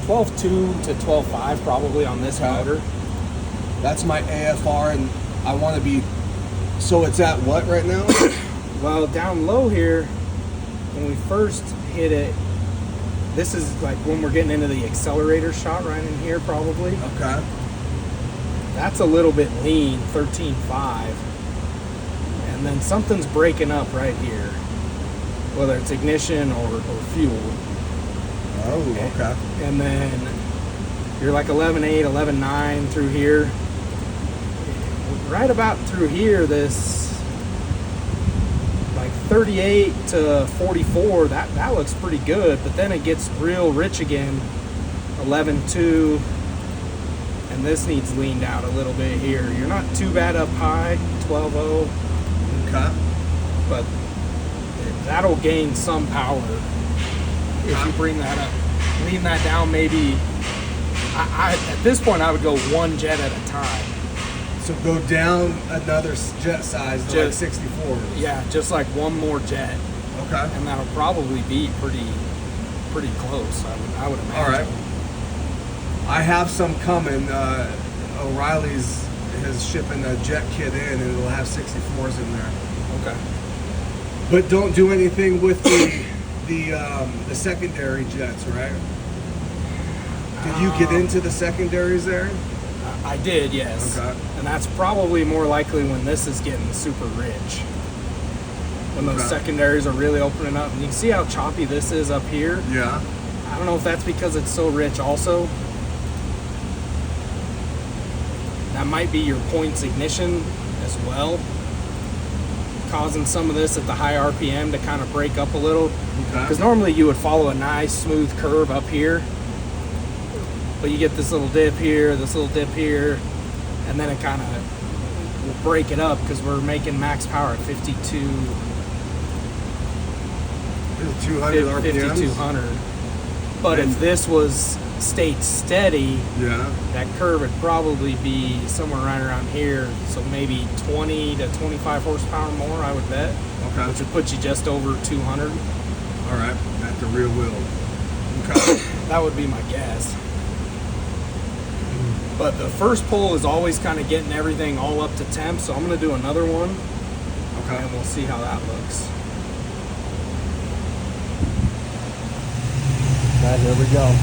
12.2 to 12.5 probably on this motor. That's my AFR, and I want to be. So it's at what right now? Well, down low here, when we first hit it, this is like when we're getting into the accelerator shot right in here probably. Okay. That's a little bit lean, 13.5. And then something's breaking up right here, whether it's ignition or fuel. Oh, okay. And then you're like 11.8, 11.9 through here. Right about through here, this like 38 to 44, that looks pretty good, but then it gets real rich again, 11.2, and this needs leaned out a little bit here. You're not too bad up high, 12.0. Okay. But that'll gain some power if you bring that up. Lean that down maybe, at this point I would go one jet at a time. So go down another jet size to like 64. Yeah, just like one more jet. Okay. And that'll probably be pretty close, I would imagine. All right. I have some coming. O'Reilly's is shipping a jet kit in, and it'll have 64s in there. Okay. But don't do anything with the secondary jets, right? Did you get into the secondaries there? I did, yes. Okay. And that's probably more likely when this is getting super rich. When those secondaries are really opening up. And you can see how choppy this is up here. Yeah. I don't know if that's because it's so rich also. That might be your points ignition as well, causing some of this at the high RPM to kind of break up a little. Because normally you would follow a nice smooth curve up here, but you get this little dip here, and then it kind of will break it up because we're making max power at 5,200. But if this was stayed steady, that curve would probably be somewhere right around here. So maybe 20 to 25 horsepower more, I would bet. Okay. Which would put you just over 200. All right, at the rear wheel. Okay. That would be my guess. But the first pull is always kind of getting everything all up to temp, so I'm going to do another one. Okay. And we'll see how that looks. Right, here we go.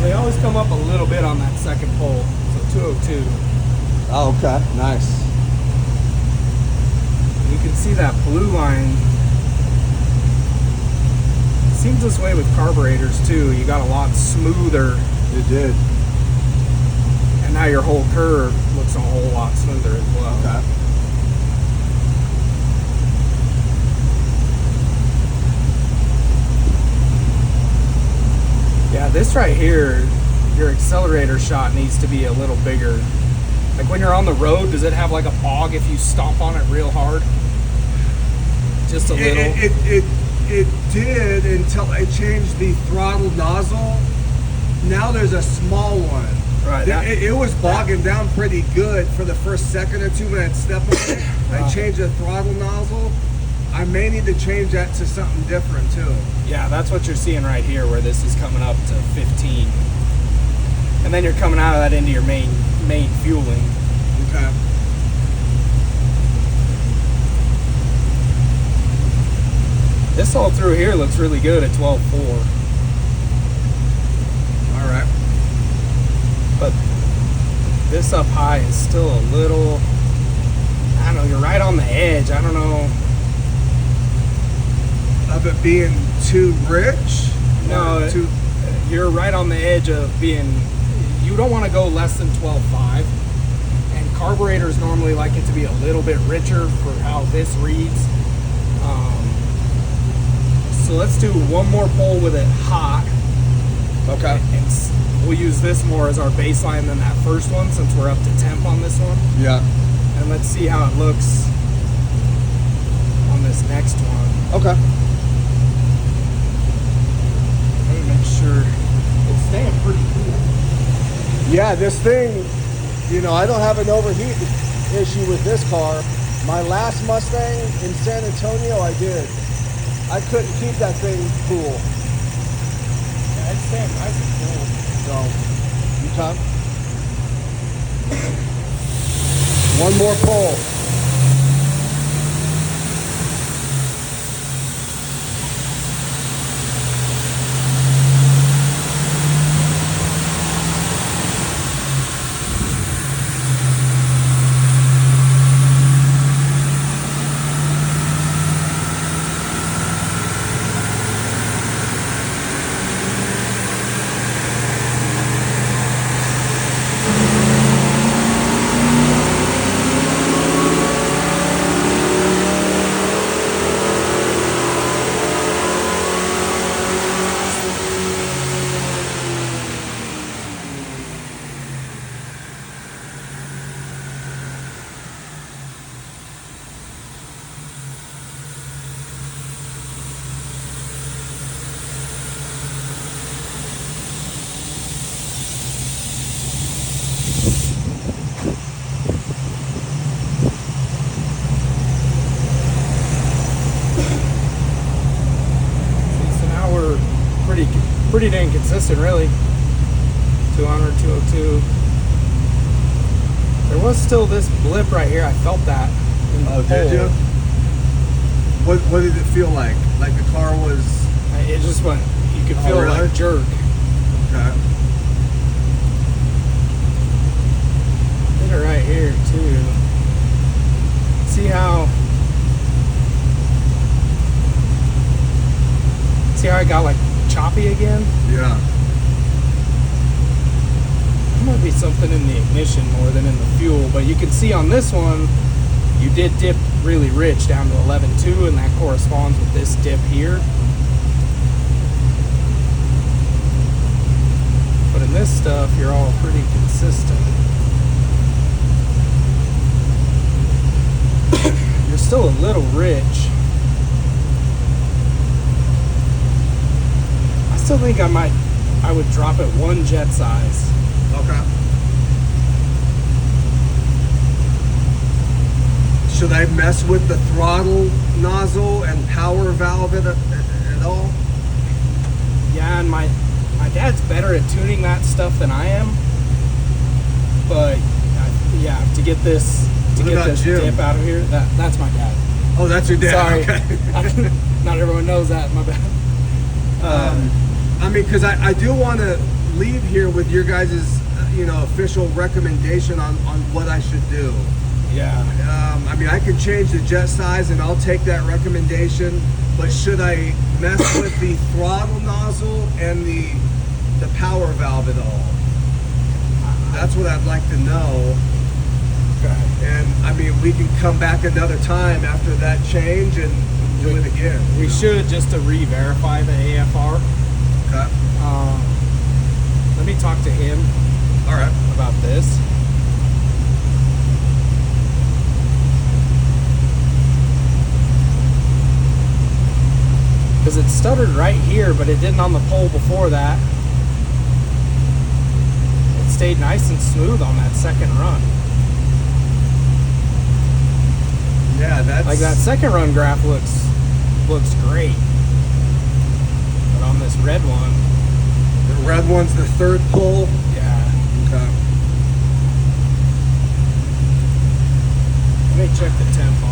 They always come up a little bit on that second pull, so 202. Oh, okay, nice. You can see that blue line. It seems this way with carburetors too. You got a lot smoother. It did. And now your whole curve looks a whole lot smoother as well. Okay. Yeah, this right here, your accelerator shot needs to be a little bigger. Like when you're on the road, does it have like a bog if you stomp on it real hard? Just a little? It did until I changed the throttle nozzle. Now there's a small one. Right. It was bogging down pretty good for the first second or 2 minutes step on it. I changed the throttle nozzle. I may need to change that to something different too. Yeah, that's what you're seeing right here, where this is coming up to 15. And then you're coming out of that into your main main fueling. Okay. This all through here looks really good at 12.4. All right. But this up high is still a little, I don't know, you're right on the edge. I don't know. Of it being too rich? No, Too... you're right on the edge of being, you don't want to go less than 12.5. And carburetors normally like it to be a little bit richer for how this reads. So let's do one more pull with it hot. Okay. And we'll use this more as our baseline than that first one, since we're up to temp on this one. Yeah. And let's see how it looks on this next one. Okay. Let me make sure it's staying pretty cool. Yeah, this thing, you know, I don't have an overheat issue with this car. My last Mustang in San Antonio, I did. I couldn't keep that thing cool. Yeah, it's staying nice and cool. So, you come. One more pull. Pretty dang consistent, really. 200, 202. There was still this blip right here. I felt that. In the Oh, did pole. you? What did it feel like? Like the car was... It just went, you could feel it really? like jerk. Okay. Did it right here, too. See how I got like choppy again? Yeah. There might be something in the ignition more than in the fuel, but you can see on this one, you did dip really rich down to 11.2, and that corresponds with this dip here. But in this stuff, you're all pretty consistent. You're still a little rich. I still think I would drop it one jet size. Okay. Should I mess with the throttle nozzle and power valve at all? Yeah, and my dad's better at tuning that stuff than I am. But yeah, to get this dip out of here, that's my dad. Oh, that's your dad. Sorry, Okay. not everyone knows that. My bad. I mean, because I do want to leave here with your guys' official recommendation on what I should do. Yeah. I mean, I can change the jet size and I'll take that recommendation, but should I mess with the throttle nozzle and the power valve at all? That's what I'd like to know. Okay. And I mean, we can come back another time after that change and do it again. We should, just to re-verify the AFR. Okay. Let me talk to him. All right. About this. Because it stuttered right here, but it didn't on the pole before that. It stayed nice and smooth on that second run. Yeah, that's... Like that second run graph looks great. But on this red one... The red one's the third pull? Yeah. Okay. me check the temp on